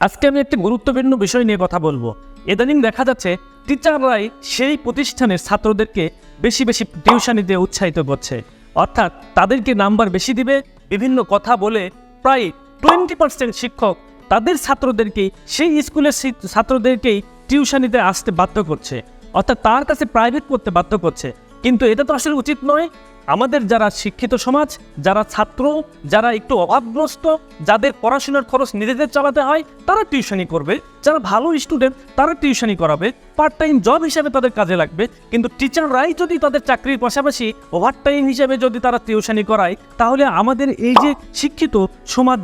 আজকে আমি একটি গুরুত্বপূর্ণ বিষয় নিয়ে কথা বলবো। ইদানিং দেখা যাচ্ছে টিচাররাই সেই প্রতিষ্ঠানের ছাত্রদেরকে বেশি বেশি টিউশনি দিয়ে উৎসাহিত করছে, অর্থাৎ তাদেরকে নাম্বার বেশি দিবে বিভিন্ন কথা বলে প্রায় 20% শিক্ষক তাদের ছাত্রদেরকেই সেই স্কুলের ছাত্রদেরকেই টিউশনিতে আসতে বাধ্য করছে, অর্থাৎ তার কাছে প্রাইভেট করতে বাধ্য করছে। কিন্তু এটা তো আসলে উচিত নয়। আমাদের যারা শিক্ষিত সমাজ, যারা ছাত্র, যারা একটু অভাবগ্রস্ত, যাদের পড়াশোনার খরচ নিজেদের চালাতে হয়, তারা টিউশনি করবে। যারা ভালো স্টুডেন্ট তারা টিউশনি করাবে, পার্ট টাইম জব হিসাবে তাদের কাজে লাগবে। কিন্তু টিচাররাই যদি তাদের চাকরির পাশাপাশি ওভার টাইম হিসাবে যদি তারা টিউশনি করায়, তাহলে আমাদের এই যে শিক্ষিত সমাজ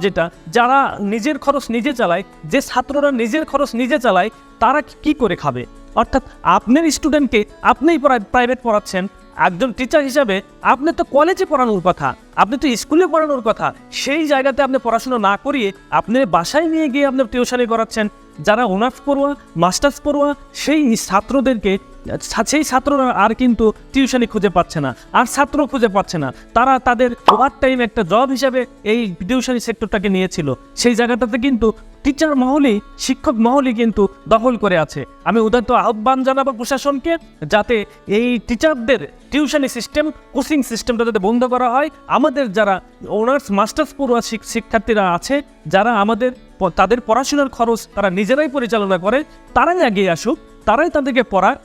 যারা নিজের খরচ নিজে চালায়, যে ছাত্ররা নিজের খরচ নিজে চালায়, তারা কি করে খাবে? অর্থাৎ আপনার স্টুডেন্টকে আপনিই প্রাইভেট পড়াচ্ছেন। একজন টিচার হিসাবে আপনি তো কলেজে পড়ানোর কথা, আপনি তো স্কুলে পড়ানোর কথা, সেই জায়গাতে আপনি পড়াশোনা না করিয়ে আপনি বাসায় নিয়ে গিয়ে আপনি টিউশনি করাচ্ছেন। যারা অনার্স পড়ুয়া, মাস্টার্স পড়ুয়া, সেই ছাত্ররা আর কিন্তু টিউশনি খুঁজে পাচ্ছে না, আর ছাত্র খুঁজে পাচ্ছে না। তারা তাদের ওভার টাইম একটা জব হিসাবে এই টিউশনি সেক্টরটাকে নিয়েছিল। সেই জায়গাটাতে কিন্তু টিচার মহলই, শিক্ষক মহলই কিন্তু দখল করে আছে। আমি উদাত্ত আহ্বান জানাবো প্রশাসনকে, যাতে এই টিচারদের টিউশনি সিস্টেম, কোচিং সিস্টেমটা যাতে বন্ধ করা হয়। আমাদের যারা অনার্স মাস্টার্স পড়ুয়া শিক্ষার্থীরা আছে, যারা তাদের পড়াশোনার খরচ তারা নিজেরাই পরিচালনা করে, তারাই এগিয়ে আসুক, তারাই তাদেরকে পড়ায়।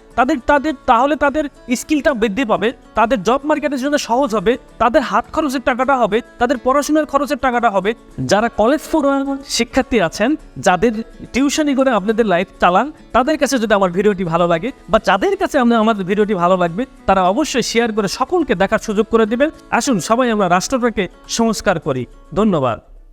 তাহলে তাদের স্কিলটা বৃদ্ধি পাবে, তাদের জব মার্কেটের জন্য সহজ হবে, তাদের হাত খরচের টাকাটা হবে, তাদের পড়াশোনার খরচের টাকাটা হবে। যারা কলেজ পড়ুয়া শিক্ষার্থী আছেন, যাদের টিউশনি করে আপনাদের লাইফ চালান, তাদের কাছে যদি আমার ভিডিওটি ভালো লাগে, বা যাদের কাছে আমাদের ভিডিওটি ভালো লাগবে, তারা অবশ্যই শেয়ার করে সকলকে দেখার সুযোগ করে দিবেন। আসুন সবাই আমরা রাষ্ট্রটাকে সংস্কার করি। ধন্যবাদ।